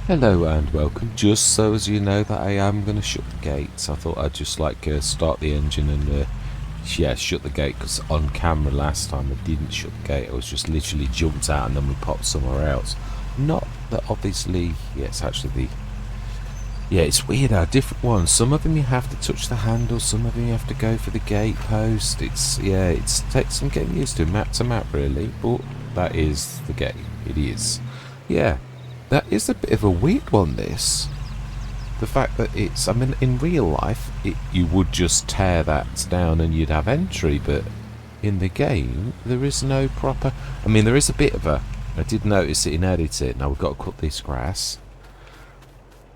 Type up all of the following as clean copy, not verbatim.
Hello and welcome. Just so as you know that I am going to shut the gates, I thought I'd just start the engine and shut the gate, because on camera last time I didn't shut the gate. I was just literally jumped out and then we popped somewhere else. Not that obviously, it's actually it's weird how different ones. Some of them you have to touch the handle, some of them you have to go for the gate post. It takes some getting used to, map to map really, but that is the game. It is. Yeah. That is a bit of a weird one, this. The fact that in real life, you would just tear that down and you'd have entry, but in the game, there is no proper... there is a bit of a... I did notice it in editing. Now, we've got to cut this grass.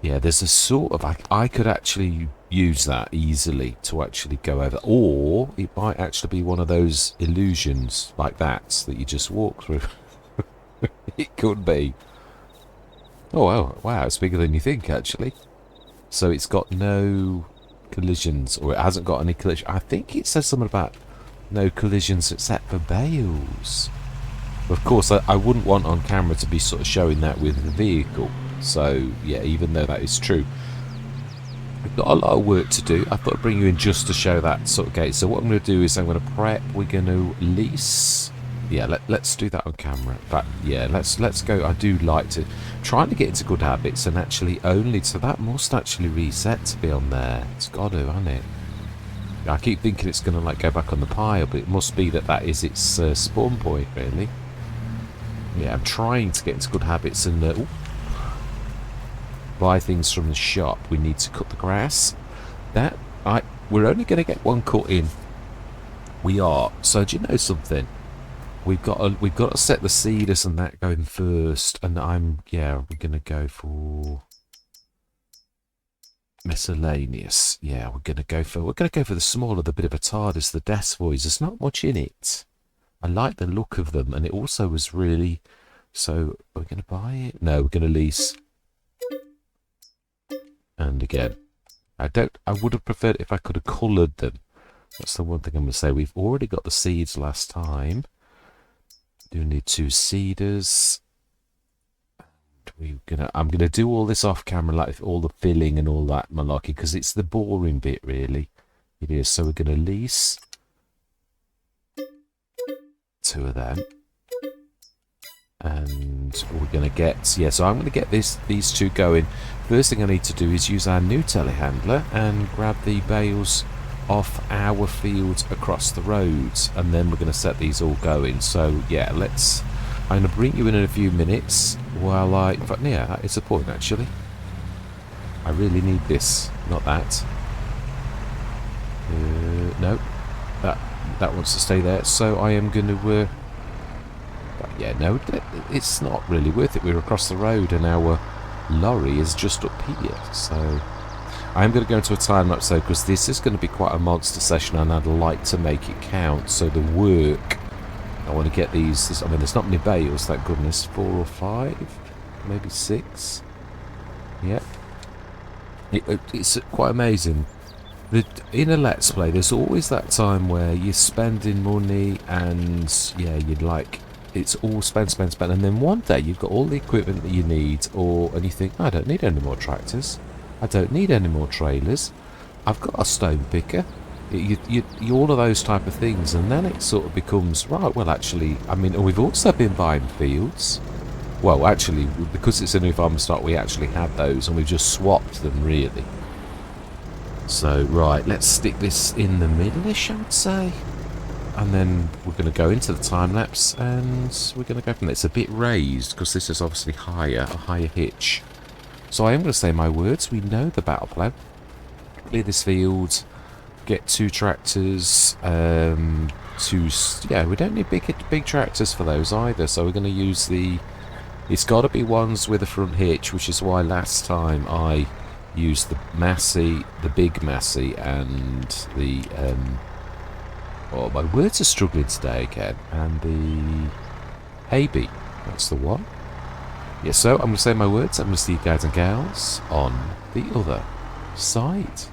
Yeah, there's a sort of... I could actually use that easily to actually go over. Or it might actually be one of those illusions like that you just walk through. It could be. Oh, wow, it's bigger than you think, actually. So it's got no collisions, or it hasn't got any collisions. I think it says something about no collisions except for bales. Of course, I wouldn't want on camera to be sort of showing that with the vehicle. So, yeah, even though that is true. We've got a lot of work to do. I thought I'd bring you in just to show that sort of gate. So what I'm going to do is I'm going to prep. We're going to lease... Yeah, let's do that on camera. But yeah, let's go. I do like to trying to get into good habits, and actually only so that must actually reset to be on there. It's got to, hasn't it? I keep thinking it's going to go back on the pile, but it must be that is its spawn point, really. Yeah, I'm trying to get into good habits and buy things from the shop. We need to cut the grass. We're only going to get one cut in. We are. So do you know something? We've got to set the seeders and that going first, and we're gonna go for miscellaneous. Yeah, we're gonna go for the smaller, the bit of a TARDIS, the desk boys. There's not much in it. I like the look of them, and it also was really. So we're gonna buy it. No, we're gonna lease. And again, I would have preferred it if I could have coloured them. That's the one thing I'm gonna say. We've already got the seeds last time. Do need 2 seeders. I'm gonna do all this off camera, like all the filling and all that malarkey, because it's the boring bit, really. It is. So we're gonna lease 2 of them, and we're gonna get So I'm gonna get these 2 going. First thing I need to do is use our new telehandler and grab the bales off our fields across the roads, and then we're going to set these all going. So yeah, I'm going to bring you in a few minutes while in fact, yeah, that is a point actually. I really need this, not that. No, that wants to stay there. So I am going to yeah, no, it's not really worth it. We're across the road and our lorry is just up here. So I'm going to go into a time lapse though, because this is going to be quite a monster session, and I'd like to make it count. So the work, I want to get these. There's not many bales, thank goodness. 4 or 5, maybe 6. Yep. It's quite amazing. In a Let's Play, there's always that time where you're spending money, and yeah, it's all spend, and then one day you've got all the equipment that you need, and you think, I don't need any more tractors. I don't need any more trailers. I've got a stone picker. You all of those type of things, and then it sort of becomes right. Well, actually, we've also been buying fields. Well, actually, because it's a new farm start, we actually had those, and we've just swapped them really. So right, let's stick this in the middle-ish, I'd say, and then we're going to go into the time lapse, and we're going to go from there. It's a bit raised because this is obviously a higher hitch. So I am going to say my words. We know the battle plan. Clear this field. Get 2 tractors. We don't need big tractors for those either. So we're going to use it's got to be ones with a front hitch, which is why last time I used the Massey, the big Massey, and the oh, my words are struggling today again. And the AB. That's the one. Yeah, so I'm going to say my words. I'm going to see you guys and gals on the other side.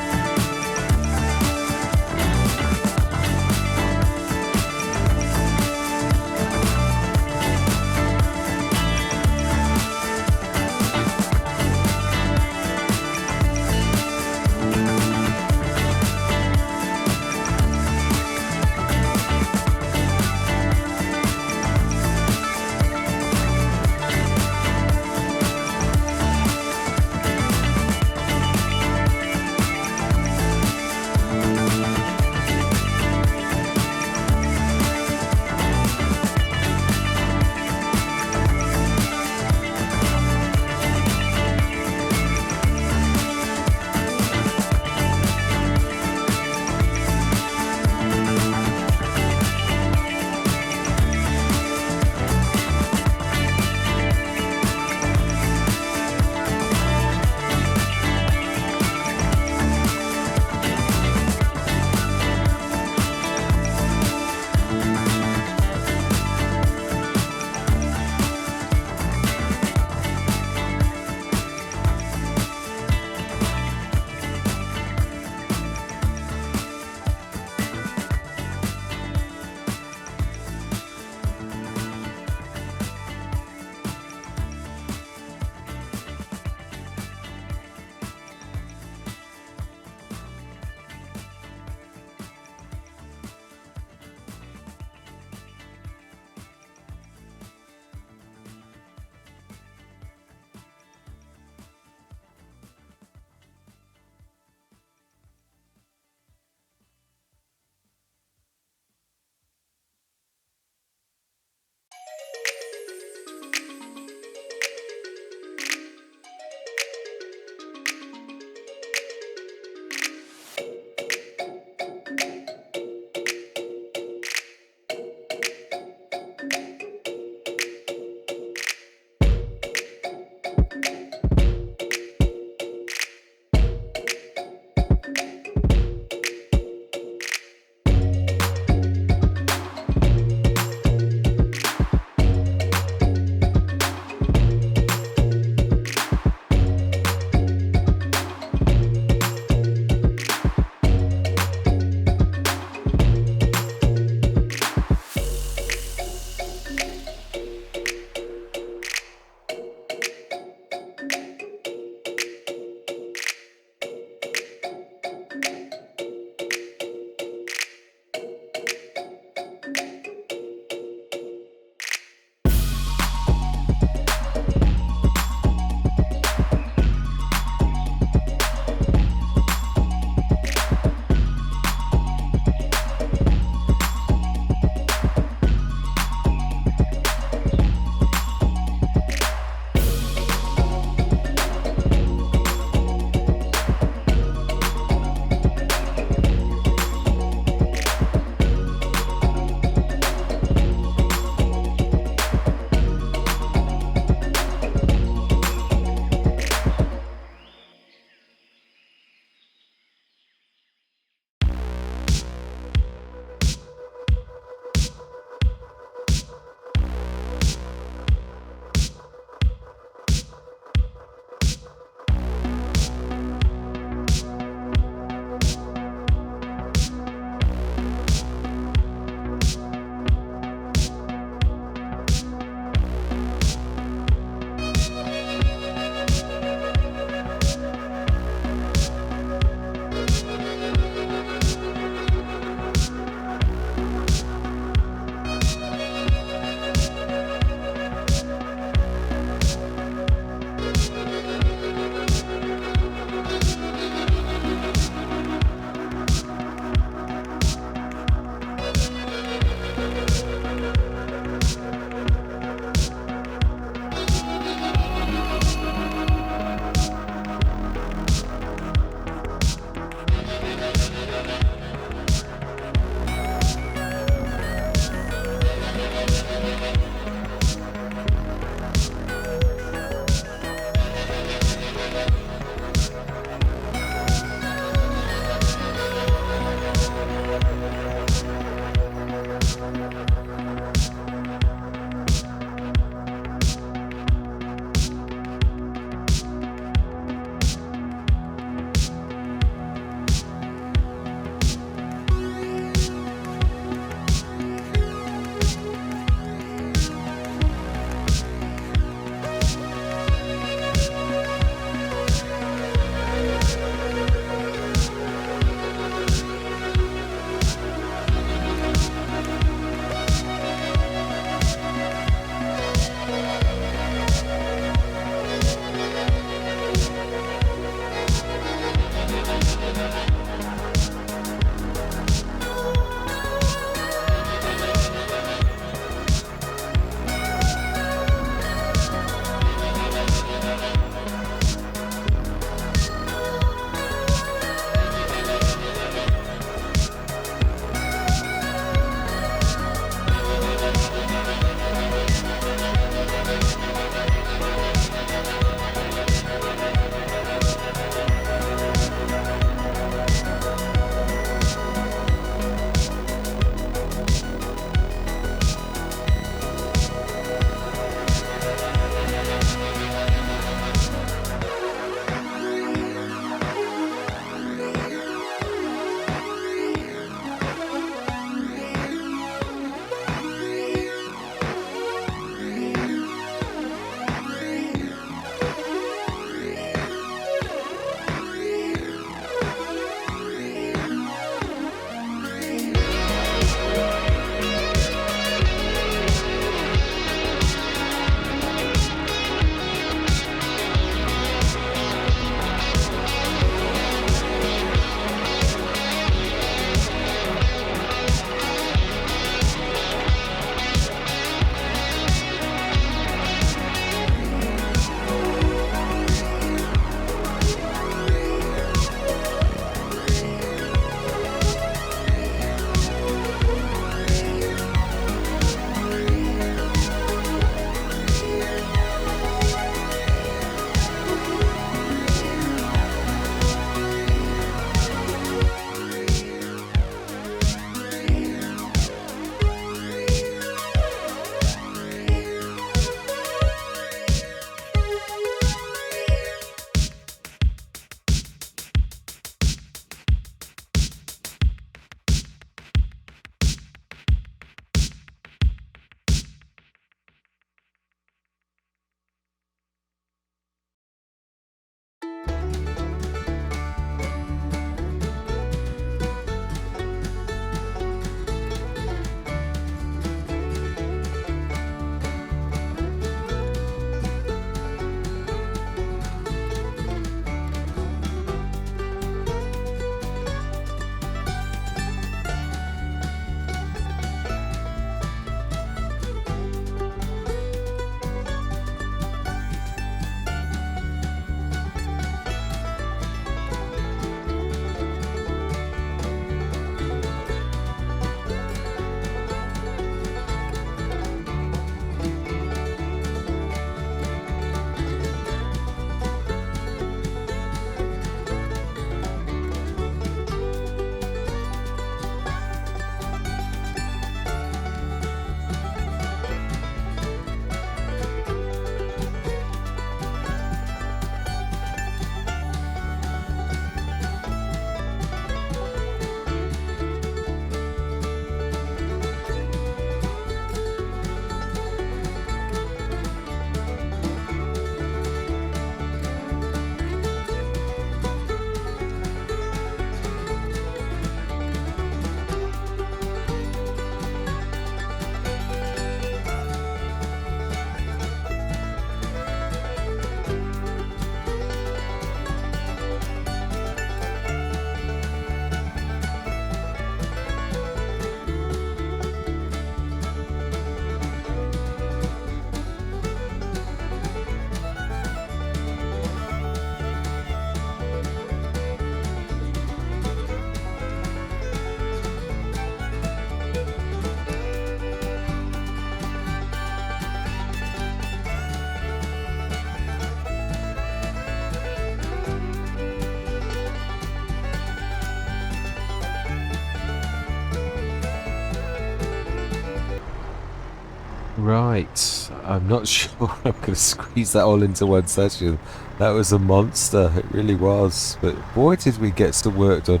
Right. I'm not sure I'm going to squeeze that all into one session. That was a monster. It really was. But boy, did we get some work done.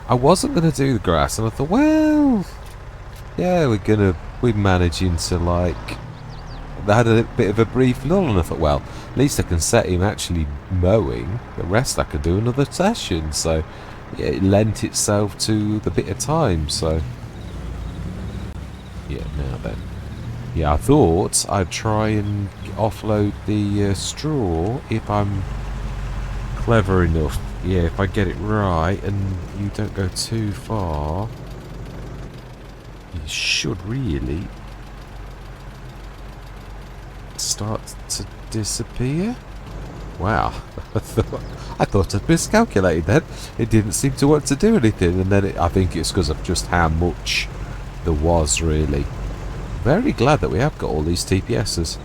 I wasn't going to do the grass, and I thought, well, yeah, we're managing to, like, I had a bit of a brief lull, and I thought, well, at least I can set him actually mowing. The rest I could do another session. So yeah, it lent itself to the bit of time. So yeah, now then. Yeah, I thought I'd try and offload the straw if I'm clever enough. Yeah, if I get it right and you don't go too far, you should really start to disappear. Wow, I thought I'd miscalculated then. It didn't seem to want to do anything, and then I think it's because of just how much there was, really. Very glad that we have got all these TPSs.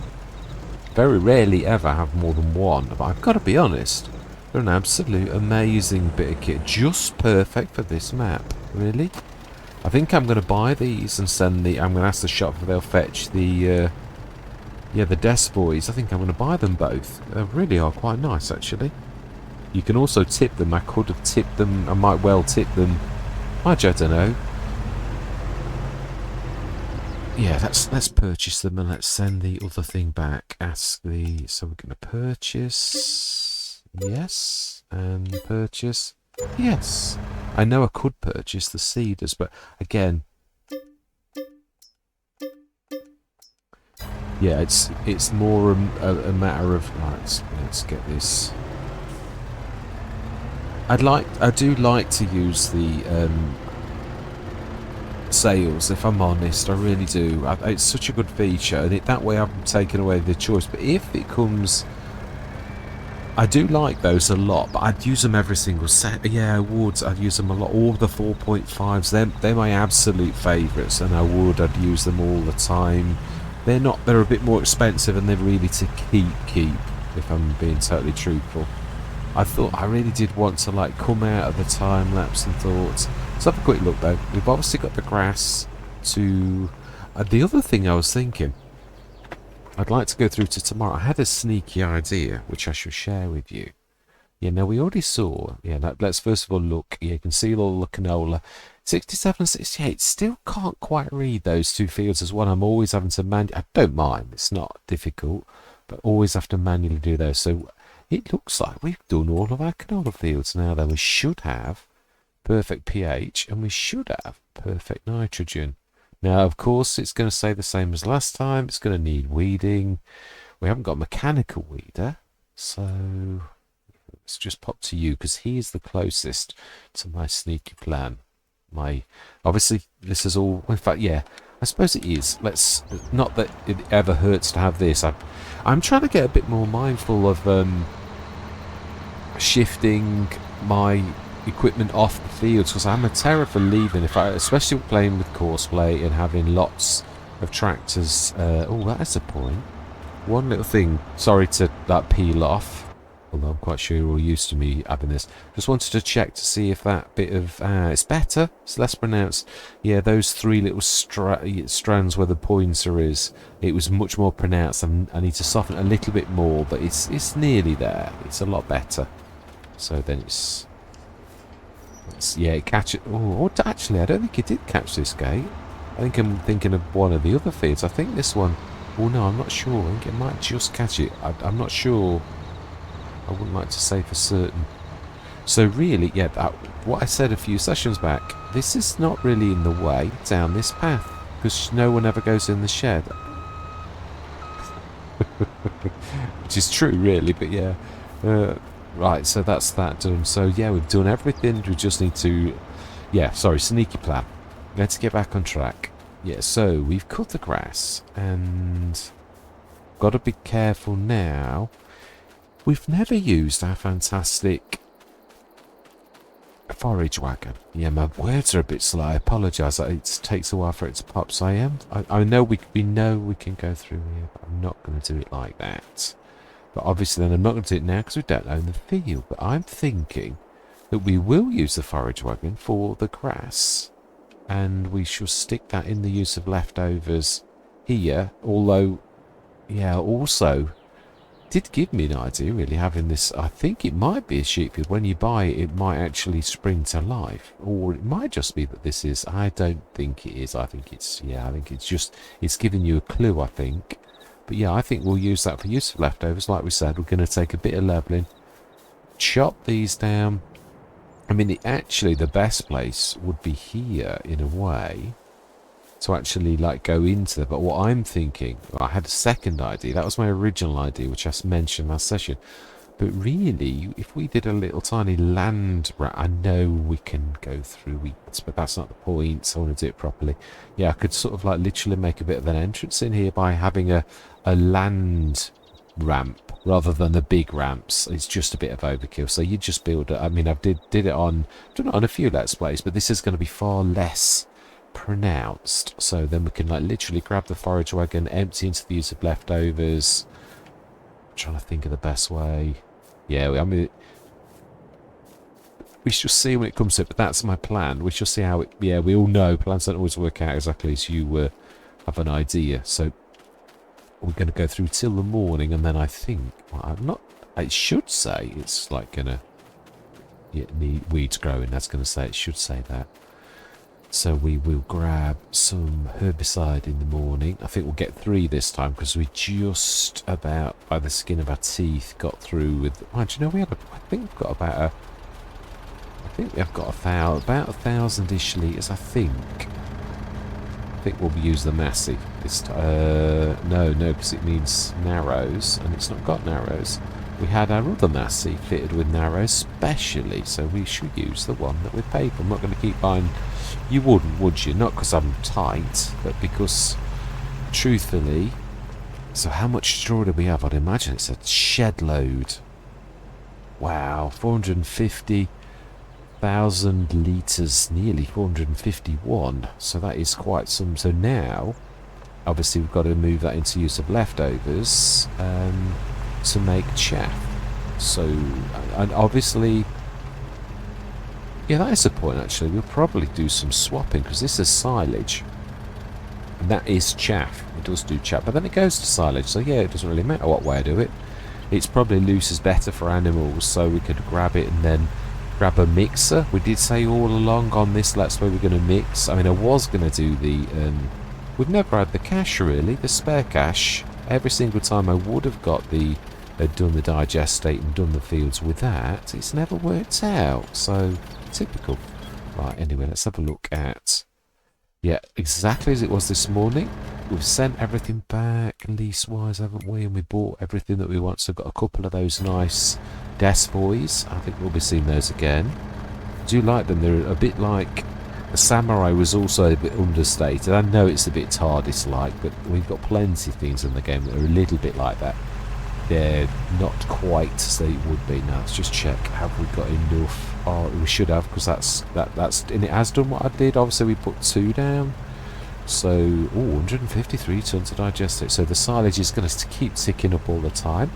Very rarely ever have more than one, but I've got to be honest, they're an absolute amazing bit of kit. Just perfect for this map, really. I think I'm going to buy these and send I'm going to ask the shop if they'll fetch the desk boys. I think I'm going to buy them both. They really are quite nice, actually. You can also tip them. I could have tipped them. I might well tip them. I don't know. Yeah, let's purchase them and let's send the other thing back. So we're going to purchase, yes, and purchase, yes. I know I could purchase the cedars, but again, yeah, it's more a matter of, right, let's get this. I do like to use the sails, if I'm honest. I really do. It's such a good feature, and that way I'm taking away the choice. But if it comes, I do like those a lot, but I'd use them every single set. Yeah, I would. I'd use them a lot. All the 4.5s, they're my absolute favourites, and I'd use them all the time. They're a bit more expensive, and they're really to keep, if I'm being totally truthful. I really did want to, like, come out of the time lapse and thought. Let's have a quick look though. We've obviously got the grass to... the other thing I was thinking, I'd like to go through to tomorrow. I had a sneaky idea, which I shall share with you. Yeah, now we already saw... Yeah, let's first of all look. Yeah, you can see all the canola. 67 and 68, still can't quite read those two fields as one. I'm always having to I don't mind, it's not difficult, but always have to manually do those. So it looks like we've done all of our canola fields now. Then we should have perfect pH, and we should have perfect nitrogen. Now, of course, it's going to say the same as last time. It's going to need weeding. We haven't got a mechanical weeder, so let's just pop to you, because he is the closest to my sneaky plan. Obviously, this is all... In fact, yeah, I suppose it is. Not that it ever hurts to have this. I'm trying to get a bit more mindful of shifting my equipment off the fields, because I'm a terror for leaving, especially playing with courseplay and having lots of tractors. Oh, that's a point. One little thing, sorry to peel off, although I'm quite sure you're all used to me having this. Just wanted to check to see if that bit of it's better, it's less pronounced. Yeah, those three little strands where the pointer is, it was much more pronounced, and I need to soften it a little bit more, but it's nearly there. It's a lot better. So then yeah, it catch it. Oh, actually, I don't think it did catch this gate. I think I'm thinking of one of the other fields. I think this one. Oh no, I'm not sure. I think it might just catch it. I'm not sure. I wouldn't like to say for certain. So really, yeah, what I said a few sessions back. This is not really in the way down this path, because no one ever goes in the shed. Which is true, really. But yeah. Right, so that's that done. So yeah, we've done everything. We just need to... Yeah, sorry, sneaky plan. Let's get back on track. Yeah, so we've cut the grass, and got to be careful now. We've never used our fantastic forage wagon. Yeah, my words are a bit slow. I apologise. It takes a while for it to pop. So I know we know we can go through here, but I'm not going to do it like that. But obviously then I'm not going to do it now because we don't own the field. But I'm thinking that we will use the forage wagon for the grass. And we shall stick that in the use of leftovers here. Although, yeah, also did give me an idea, really, having this. I think it might be a sheep field. When you buy it, it might actually spring to life. Or it might just be that this is. I don't think it is. I think it's, yeah, I think it's just, it's giving you a clue, I think. But yeah, I think we'll use that for use of leftovers. Like we said, we're going to take a bit of leveling, chop these down. I mean, actually, the best place would be here, in a way, to actually like go into there. But what I'm thinking, I had a second idea. That was my original idea, which I mentioned last session. But really, if we did a little tiny land I know we can go through weeds, but that's not the point. So I want to do it properly. Yeah, I could sort of like literally make a bit of an entrance in here by having a land ramp rather than the big ramps. It's just a bit of overkill. So you just build it. I mean, I've did it on, done it on a few Let's Plays, but this is going to be far less pronounced. So then we can like literally grab the forage wagon, empty into the use of leftovers. I'm trying to think of the best way. Yeah, I mean, we shall see when it comes to it, but that's my plan. We shall see how it, yeah, we all know plans don't always work out exactly as you have an idea. So we're going to go through till the morning, and then I think, well, I'm not, I should say it's like going to, yeah, need weeds growing. That's going to say, it should say that. So we will grab some herbicide in the morning. I think we'll get 3 this time because we just about, by the skin of our teeth, got through with. Oh, do you know we had? I think we've got about a. I think we've got about 1,000-ish litres. I think we'll use the massive this time. No, because it needs narrows, and it's not got narrows. We had our other massive fitted with narrows specially, so we should use the one that we paid for. I'm not going to keep buying. You wouldn't, would you? Not because I'm tight, but because, truthfully, so how much straw do we have? I'd imagine it's a shed load. Wow, 450,000 litres, nearly 451. So that is quite some. So now, obviously, we've got to move that into use of leftovers to make chaff. So, and obviously, yeah, that is the point, actually. We'll probably do some swapping, because this is silage. And that is chaff. It does do chaff. But then it goes to silage, so yeah, it doesn't really matter what way I do it. It's probably loose is better for animals, so we could grab it and then grab a mixer. We did say all along on this Let's Play we're going to mix. I mean, I was going to do the... we've never had the cache, really. The spare cache. Every single time I would have got the... done the digestate and done the fields with that, it's never worked out. So... typical. Right, anyway, let's have a look at, yeah, exactly as it was this morning. We've sent everything back lease-wise, haven't we? And we bought everything that we want. So got a couple of those nice desk boys. I think we'll be seeing those again. I do like them. They're a bit like, the samurai was also a bit understated. I know it's a bit TARDIS-like, but we've got plenty of things in the game that are a little bit like that. They're not quite as they would be. Now let's just check, have we got enough? Oh, we should have, because that's and it has done what I did. Obviously we put 2 down, so 153 tons to digest it. So the silage is going to keep ticking up all the time.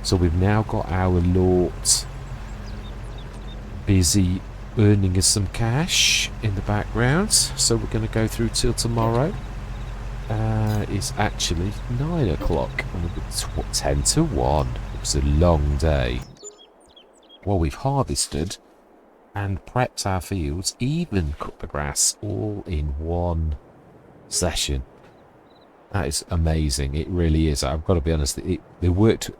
So we've now got our Lord busy earning us some cash in the background. So we're going to go through till tomorrow. It's actually 9 o'clock, and it's 10 to 1. It was a long day. Well, we've harvested and prepped our fields, even cut the grass, all in one session. That is amazing. It really is. I've got to be honest. It worked.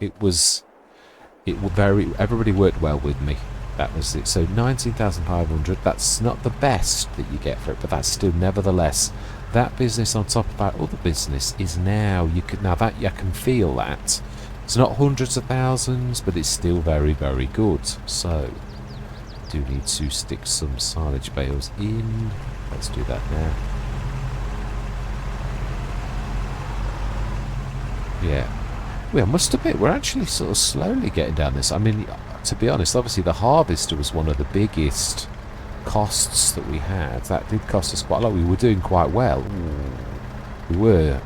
Everybody worked well with me. That was it. So 19,500. That's not the best that you get for it, but that's still, nevertheless, that business on top of our other business is now. You can feel that. It's not hundreds of thousands, but it's still very, very good. So, do need to stick some silage bales in. Let's do that now. Yeah. We must admit, we're actually sort of slowly getting down this. I mean, to be honest, obviously the harvester was one of the biggest costs that we had. That did cost us quite a lot. We were doing quite well. We were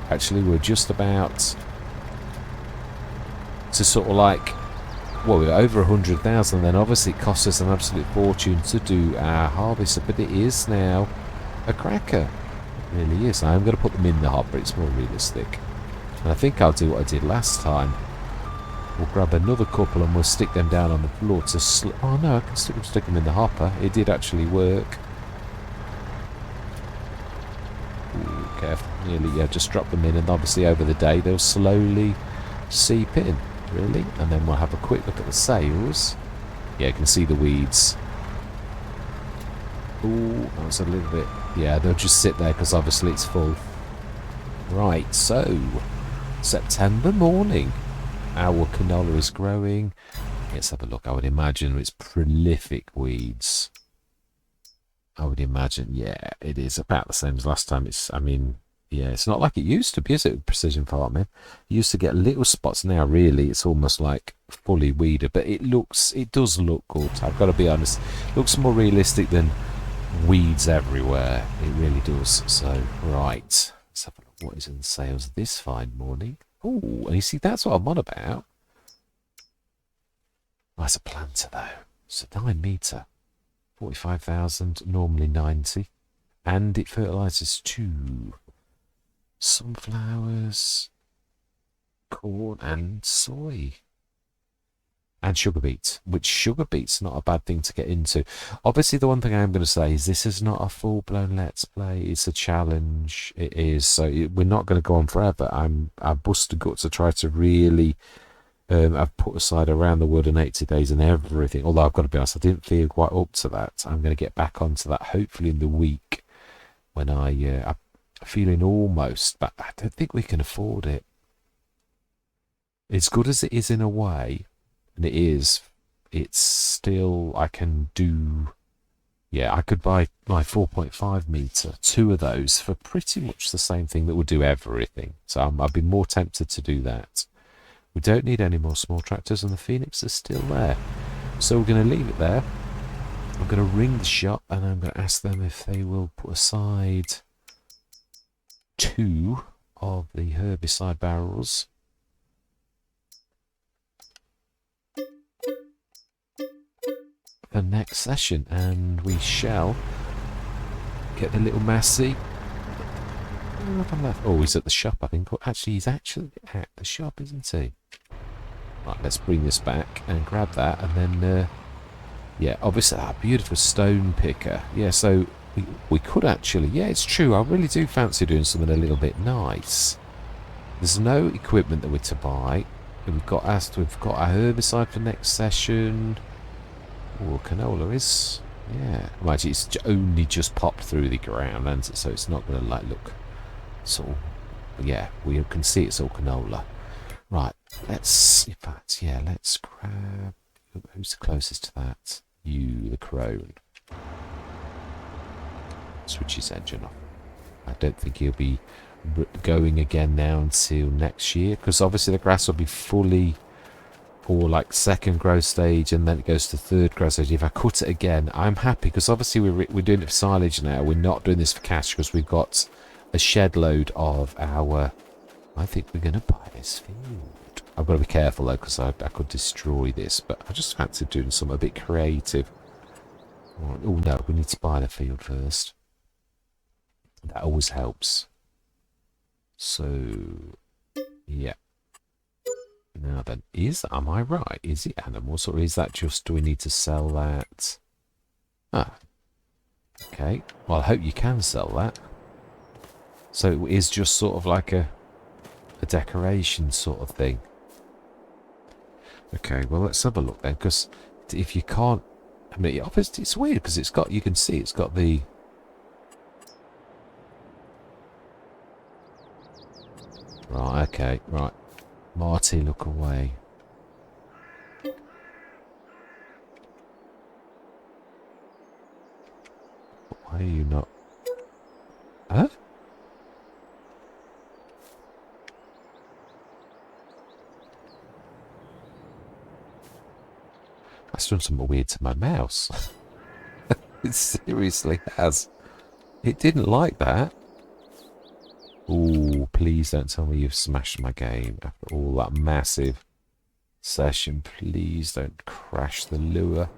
just about to sort of like, well, we were over 100,000. Then obviously it cost us an absolute fortune to do our harvester, but it is now a cracker. Really is. I'm going to put them in the hopper. It's more realistic. And I think I'll do what I did last time. We'll grab another couple and we'll stick them down on the floor to oh no, I can stick them in the hopper. It did actually work. Ooh, careful. Nearly, yeah, just drop them in, and obviously over the day they'll slowly seep in, really. And then we'll have a quick look at the sails. Yeah, you can see the weeds. Ooh, that was a little bit... Yeah, they'll just sit there because obviously it's full. Right, so... September morning. Our canola is growing. Let's have a look. I would imagine it's prolific weeds. I would imagine, yeah, it is about the same as last time. I mean, yeah, it's not like it used to be, is it, with precision farming? You used to get little spots. Now, really, it's almost like fully weeded, but it does look good. I've got to be honest. It looks more realistic than weeds everywhere. It really does. So, right, let's have a look. What is in sales this fine morning? Oh, and you see, that's what I'm on about. Oh, it's a planter, though. It's a 9 metre. 45,000, normally 90. And it fertilises 2 sunflowers, corn and soy. And sugar beets, which sugar beets not a bad thing to get into. Obviously, the one thing I am going to say is this is not a full-blown Let's Play. It's a challenge. It is. So we're not going to go on forever. I busted guts to try to really... I've put aside around the world in 80 days and everything. Although I've got to be honest, I didn't feel quite up to that. I'm going to get back onto that hopefully in the week when I'm feeling almost, but I don't think we can afford it. As good as it is in a way, and it is, it's still, I can do, yeah, I could buy my 4.5 metre, 2 of those for pretty much the same thing that would do everything. So I'd be more tempted to do that. We don't need any more small tractors, and the Phoenix is still there. So we're going to leave it there. I'm going to ring the shop, and I'm going to ask them if they will put aside 2 of the herbicide barrels. For next session, and we shall get the little Massey. Oh, he's at the shop, I think. Actually, he's actually at the shop, isn't he? Right, let's bring this back and grab that, and then, yeah, obviously, beautiful stone picker. Yeah, so we could actually, yeah, it's true. I really do fancy doing something a little bit nice. There's no equipment that we're to buy. We've got our herbicide for next session. Oh, canola is, yeah. Well, actually, it's only just popped through the ground, and so it's not going to like look sort of. But yeah, we can see it's all canola. Right, let's, in fact, yeah, let's grab, who's the closest to that? You, the crone. Switch his engine off. I don't think he'll be going again now until next year, because obviously the grass will be fully, or like second growth stage, and then it goes to third growth stage. If I cut it again, I'm happy, because obviously we're doing it for silage now. We're not doing this for cash, because we've got a shed load of our... I think we're going to buy this field. I've got to be careful though, because I could destroy this, but I just fancy doing something a bit creative. Oh no, we need to buy the field first. That always helps. So, yeah. Now then, am I right? Is it animals, or is that just, do we need to sell that? Ah, okay. Well, I hope you can sell that. So it is just sort of like a decoration sort of thing. Okay, well, let's have a look then, because if you can't, I mean, obviously it's weird, because it's got, you can see it's got the... Right, okay, right. Marty, look away. Why are you not... Huh? That's done something weird to my mouse. It seriously has. It didn't like that. Ooh, please don't tell me you've smashed my game after all that massive session. Please don't crash the lure.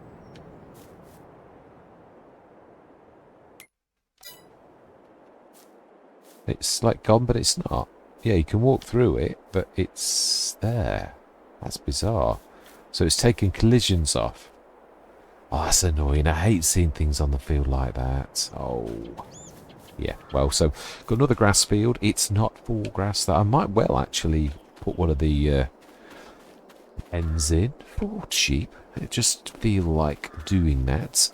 It's like gone, but it's not. Yeah, you can walk through it, but it's there. That's bizarre. So it's taking collisions off. Oh, that's annoying. I hate seeing things on the field like that. Oh. Yeah, well, so got another grass field. It's not full grass. That I might well actually put one of the ends in for sheep. It just feel like doing that.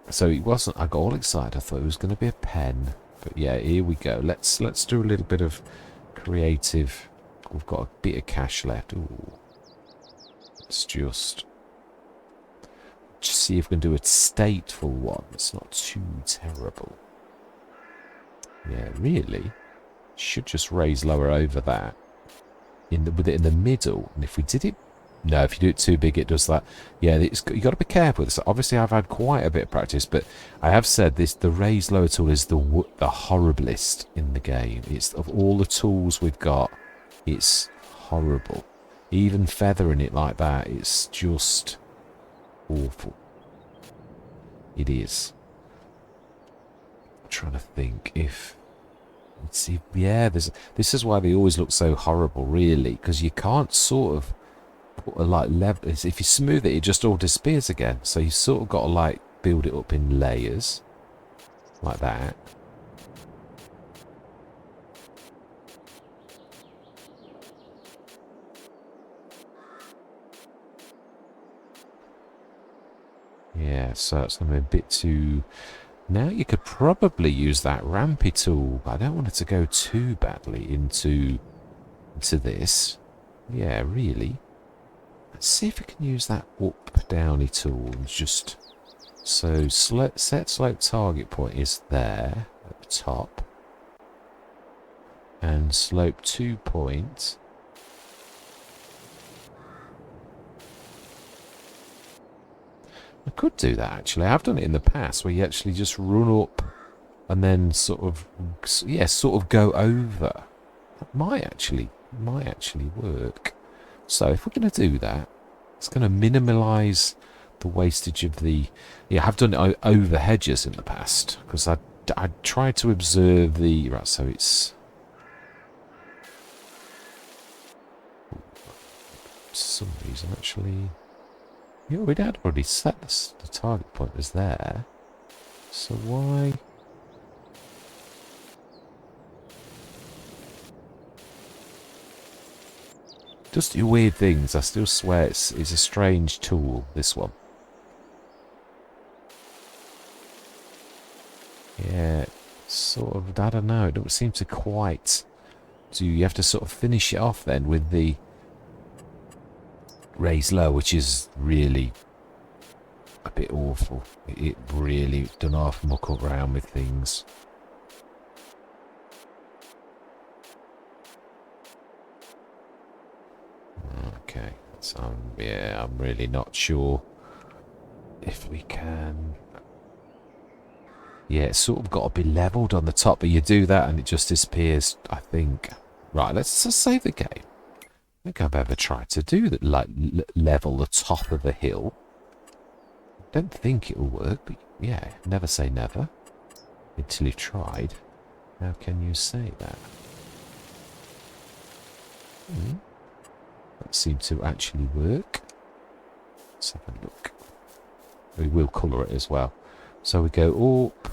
So it wasn't. I got all excited. I thought it was going to be a pen, but yeah, here we go. Let's do a little bit of creative. We've got a bit of cash left. Ooh, let's just see if we can do a stateful one. It's not too terrible. Yeah, really. Should just raise lower over that. With it in the middle. And if we did it... No, if you do it too big, it does that. Yeah, you got to be careful with this. Obviously, I've had quite a bit of practice, but I have said this, the raise lower tool is the horriblest in the game. It's of all the tools we've got, it's horrible. Even feathering it like that, it's just awful. It is. I'm trying to think if... Let's see, yeah, this is why they always look so horrible, really, because you can't sort of put a like level. If you smooth it, it just all disappears again. So you sort of got to like build it up in layers, like that. Yeah, so it's going to be a bit too... Now you could probably use that rampy tool, but I don't want it to go too badly into this. Yeah, really. Let's see if we can use that up-downy tool and just... So set slope target point is there at the top. And slope 2 point. I could do that actually. I've done it in the past where you actually just run up and then sort of go over. That might actually work. So if we're going to do that, it's going to minimalise the wastage of the... Yeah, I've done it over hedges in the past because I tried to observe the... Right, so it's... For some reason actually... Yeah, we'd had already set the target point was there. So why... Just do weird things. I still swear it's a strange tool, this one. Yeah, sort of, I don't know. It don't seem to quite do... You have to sort of finish it off then with the raise low, which is really a bit awful. It really don't half muck around with things. Okay, so yeah, I'm really not sure if we can... Yeah, it's sort of got to be levelled on the top, but you do that and it just disappears, I think. Right, let's just save the game. I think I've ever tried to do that, like level the top of the hill. Don't think it'll work, but yeah, never say never until you've tried. How can you say that? That seemed to actually work. Let's have a look. We will colour it as well. So we go up,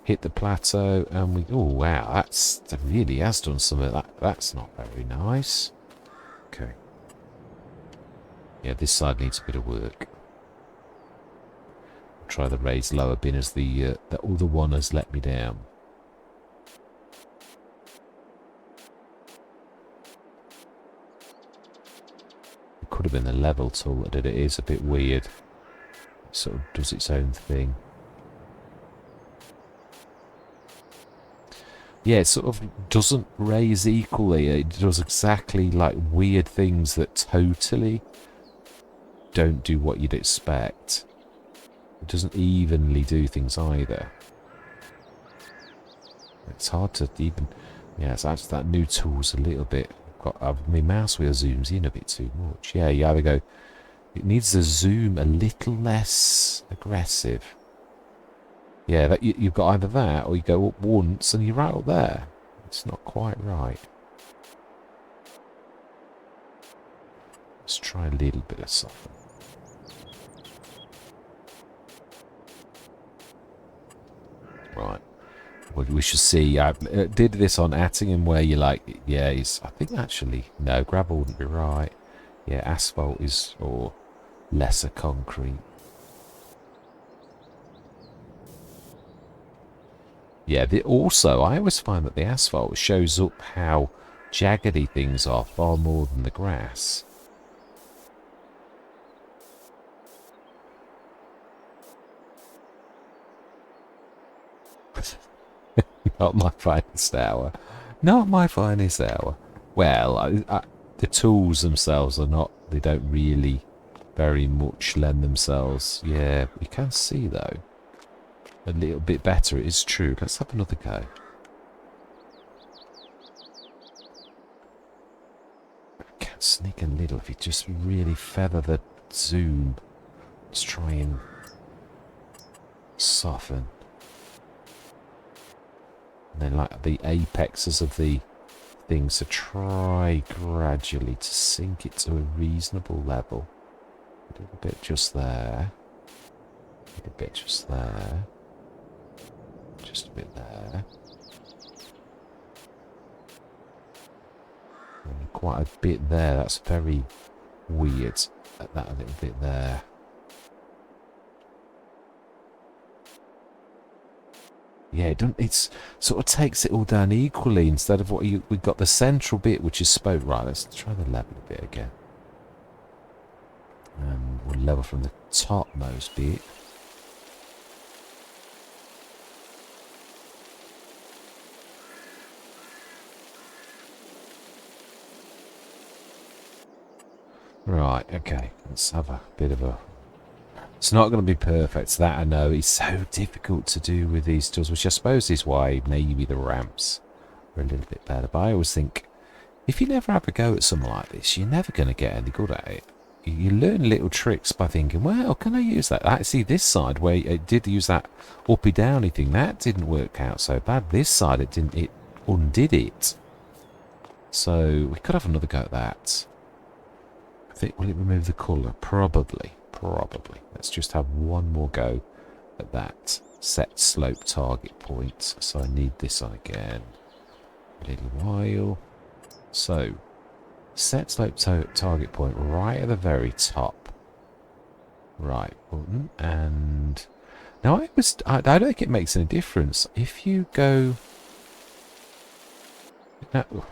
hit the plateau, and we... Oh wow, that really has done some of that. That's not very nice. Okay. Yeah, this side needs a bit of work. Try the raised lower bin as the other one has let me down. It could have been the level tool that did it. It is a bit weird. It sort of does its own thing. Yeah, it sort of doesn't raise equally. It does exactly like weird things that totally don't do what you'd expect. It doesn't evenly do things either. It's hard to even... Yeah, it's actually that new tool's a little bit... my mouse wheel zooms in a bit too much. Yeah, you either go... It needs to zoom a little less aggressive. Yeah, that you've got either that or you go up once and you're right up there. It's not quite right. Let's try a little bit of soften. Right. Well, we should see. I did this on Attingham where you like, yeah, I think actually, no, gravel wouldn't be right. Yeah, asphalt is, or lesser concrete. Yeah, also, I always find that the asphalt shows up how jaggedy things are far more than the grass. Not my finest hour. Not my finest hour. Well, the tools themselves are not, they don't really very much lend themselves. Yeah, we can see, though, a little bit better. It is true. Let's have another go. Can sneak a little if you just really feather the zoom. Let's try and soften. And then like the apexes of the things to try gradually to sink it to a reasonable level. A little bit just there. A little bit just there. Just a bit there. And quite a bit there. That's very weird. That a little bit there. Yeah, it sort of takes it all down equally instead of what we got the central bit, which is spoke. Right, let's try the level a bit again. And we'll level from the topmost bit. Right, okay, let's have a bit of a... It's not going to be perfect, that I know. It's so difficult to do with these tools, which I suppose is why maybe the ramps are a little bit better. But I always think, if you never have a go at something like this, you're never going to get any good at it. You learn little tricks by thinking, well, can I use that? Actually, this side, where it did use that uppy-downy thing, that didn't work out so bad. This side, it undid it. So, we could have another go at that. I think, will it remove the colour? Probably. Let's just have one more go at that set slope target point. So I need this on again. A little while. So, set slope target point right at the very top. Right button. And now I don't think it makes any difference. If you go... No,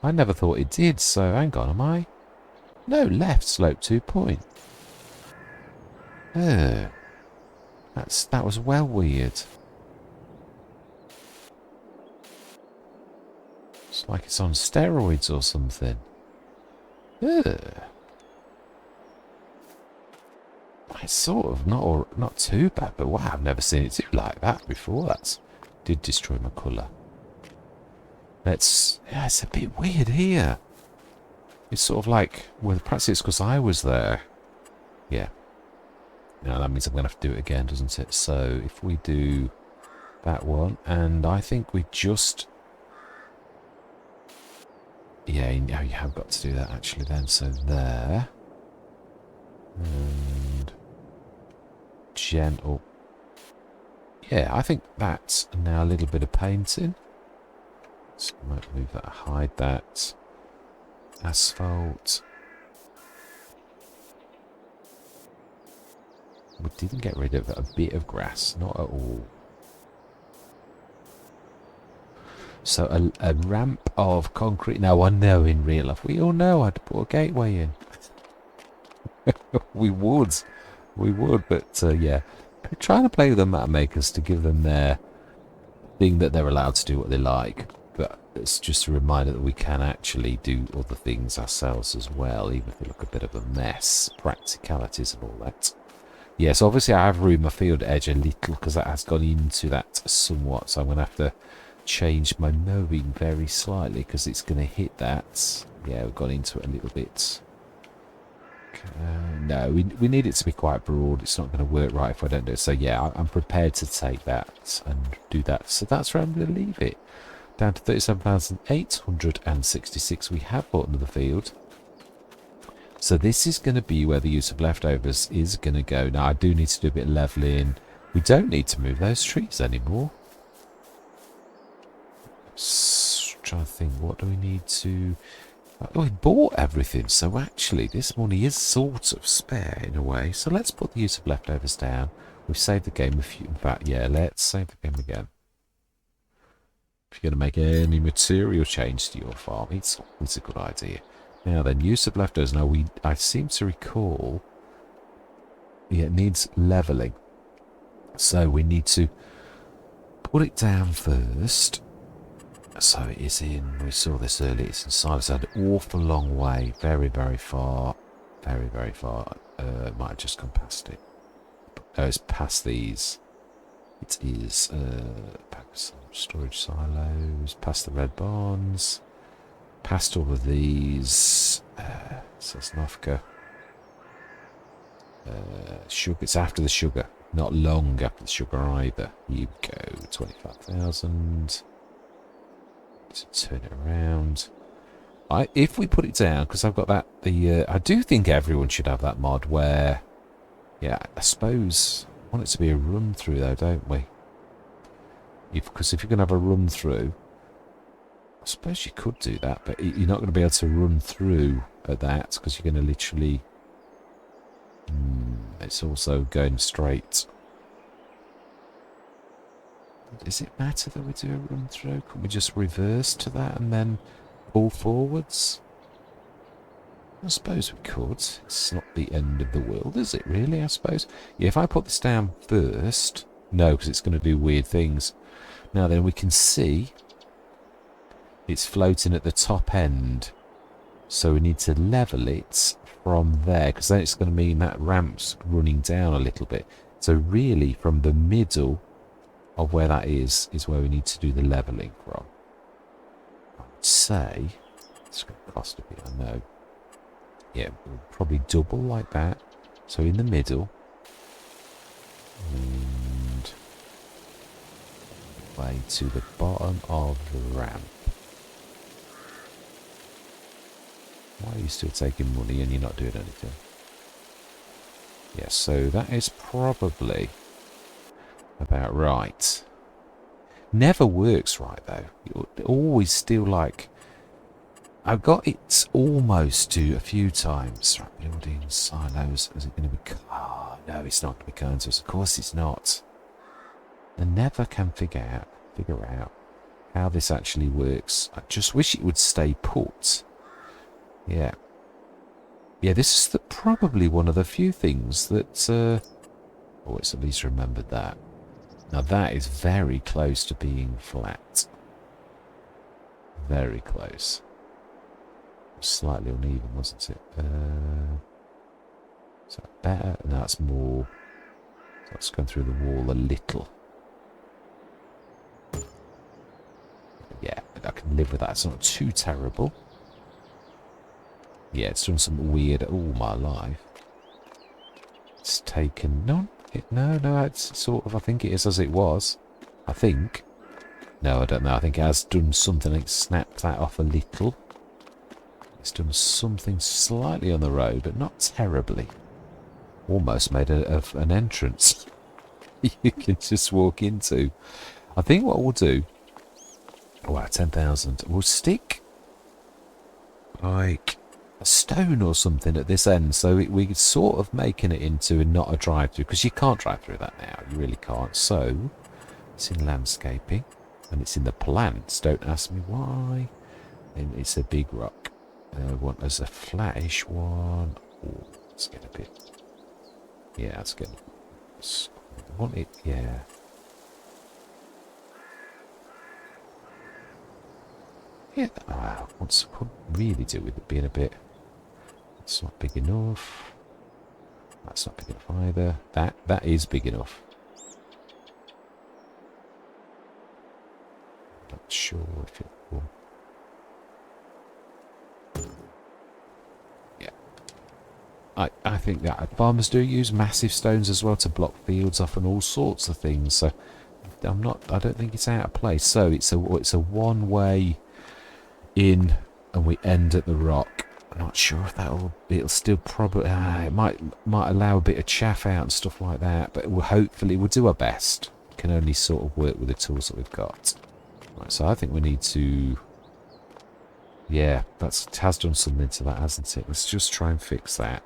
I never thought it did, so hang on, am I? No, left slope 2 point. That was well weird. It's like it's on steroids or something. It's sort of not too bad, but wow, I've never seen it do like that before. That did destroy my colour. Yeah, it's a bit weird here. It's sort of like, well, perhaps it's because I was there. Yeah. Now that means I'm going to have to do it again, doesn't it? So if we do that one, and I think we just... Yeah, you have got to do that actually then. So there. And gentle. Yeah, I think that's now a little bit of painting. So I might move that, hide that. Asphalt. We didn't get rid of a bit of grass, not at all. So a ramp of concrete. Now I know in real life, we all know I'd put a gateway in. we would, but yeah. We're trying to play with the map makers to give them their thing that they're allowed to do what they like. But it's just a reminder that we can actually do other things ourselves as well, even if they look a bit of a mess. Practicalities and all that. Yes, obviously I have ruined my field edge a little because that has gone into that somewhat. So I'm going to have to change my mowing very slightly because it's going to hit that. Yeah, we've gone into it a little bit. No, we need it to be quite broad. It's not going to work right if I don't do it. So yeah, I'm prepared to take that and do that. So that's where I'm going to leave it. down to 37,866. We have bought another field. So this is going to be where the use of leftovers is going to go. Now, I do need to do a bit of levelling. We don't need to move those trees anymore. Trying to think, what do we need to... Oh, we bought everything, so actually this money is sort of spare in a way. So let's put the use of leftovers down. We've saved the game a few... In fact, yeah, let's save the game again. If you're going to make any material change to your farm, it's always a good idea. Now then, use of leftovers. Now, I seem to recall... Yeah, it needs levelling. So we need to put it down first. So it is in... We saw this earlier. It's in silos. An awful long way. Very, very far. Very, very far. Might have just gone past it. Oh, it's past these. It is... storage silos. Past the red barns. Past all of these. Says Nofka. Sugar. It's after the sugar. Not long after the sugar either. You go 25,000. To turn it around. If we put it down, because I've got that. I do think everyone should have that mod where. Yeah, I suppose. I want it to be a run through though, don't we? Because if you're going to have a run through. I suppose you could do that, but you're not going to be able to run through at that because you're going to literally... it's also going straight. Does it matter that we do a run through? Can we just reverse to that and then pull forwards? I suppose we could. It's not the end of the world, is it really, I suppose? Yeah, if I put this down first... No, because it's going to do weird things. Now then, we can see... It's floating at the top end. So we need to level it from there. Because then it's going to mean that ramp's running down a little bit. So really, from the middle of where that is where we need to do the levelling from. I would say... It's going to cost a bit, I know. Yeah, we'll probably double like that. So in the middle. And... way to the bottom of the ramp. Why are you still taking money and you're not doing anything? Yeah, so that is probably about right. Never works right, though. You're always still like... I've got it almost to a few times. Right, building silos. Is it going to be... Oh, no, it's not going to be kind to us. Of course it's not. I never can figure out how this actually works. I just wish it would stay put. Yeah. Yeah, this is probably one of the few things that... oh, it's at least remembered that. Now that is very close to being flat. Very close. Slightly uneven, wasn't it? Is that better? No, that's more... That's gone through the wall a little. Yeah, I can live with that. It's not too terrible. Yeah, it's done something weird all my life. It's taken... No, it's sort of... I think it is as it was. I think. No, I don't know. I think it has done something. It's snapped that off a little. It's done something slightly on the road, but not terribly. Almost made an entrance. You can just walk into. I think what we'll do... Wow, 10,000. We'll stick... like... a stone or something at this end, so we're sort of making it into not a drive-through, because you can't drive through that now, you really can't. So it's in landscaping and it's in the plants. Don't ask me why. And it's a big rock. I want as a flattish one. Oh, let's get a bit. Yeah, let's get. I want it. Yeah. Yeah, what's could really do with it being a bit. It's not big enough. That's not big enough either. That is big enough. Not sure if it will. Yeah. I think that farmers do use massive stones as well to block fields off and all sorts of things. So I don't think it's out of place. So it's a one-way in, and we end at the rock. I'm not sure if it'll still probably, it might allow a bit of chaff out and stuff like that, but hopefully we'll do our best. We can only sort of work with the tools that we've got. Right, so I think we need to, yeah, it has done something to that, hasn't it? Let's just try and fix that.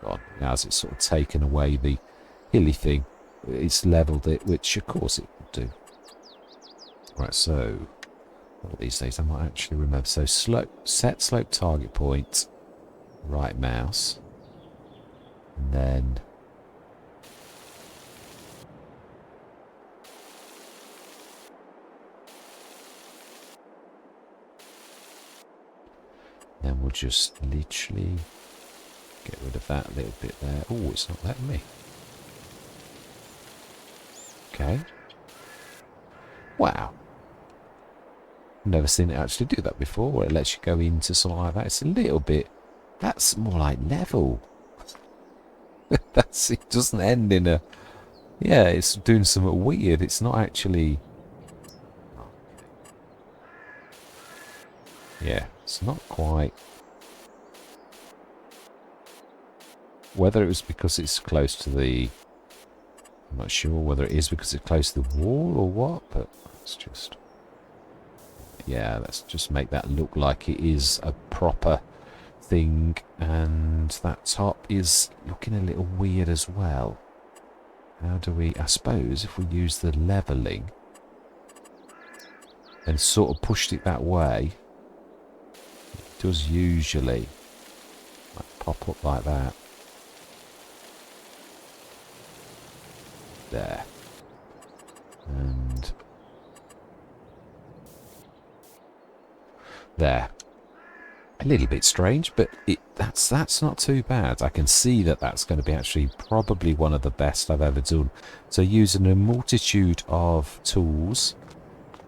God, now as it's sort of taken away the hilly thing, it's levelled it, which of course it will do. Right, so all these days I might actually remember. So set slope target point, right mouse, and then we'll just literally get rid of that little bit there. Oh, it's not letting me. Okay. Wow. Never seen it actually do that before, where it lets you go into something like that. It's a little bit, that's more like level. It doesn't end in a, yeah, it's doing something weird. It's not actually, yeah, it's not quite. Whether it was because it's close to the, I'm not sure whether it is because it's close to the wall or what, but it's just, yeah, let's just make that look like it is a proper thing. And that top is looking a little weird as well. How do we, I suppose if we use the levelling and sort of pushed it that way, it does usually like pop up like that. There. And there. A little bit strange, but that's not too bad. I can see that that's going to be actually probably one of the best I've ever done. So using a multitude of tools.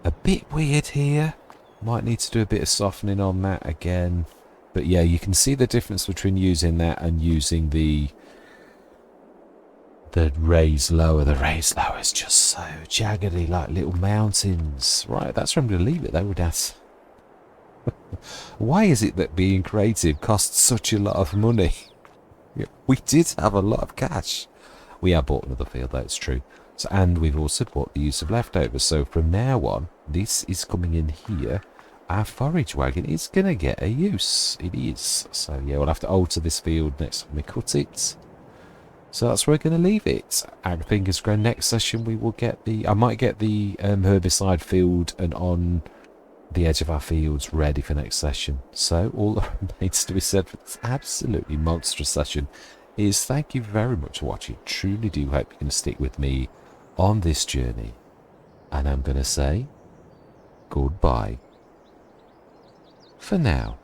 A bit weird here. Might need to do a bit of softening on that again. But yeah, you can see the difference between using that and using the raised lower. The raised lower is just so jaggedy, like little mountains. Right, that's where I'm going to leave it though, that's... Why is it that being creative costs such a lot of money? We did have a lot of cash. We have bought another field, though, it's true. So, and we've also bought the use of leftovers. So from now on, this is coming in here. Our forage wagon is going to get a use. It is. So yeah, we'll have to alter this field next time we cut it. So that's where we're going to leave it. And fingers crossed, next session we will get the... I might get the herbicide field and on the edge of our fields ready for next session. So all that remains to be said for this absolutely monstrous session is thank you very much for watching. Truly do hope you're going to stick with me on this journey. And I'm going to say goodbye for now.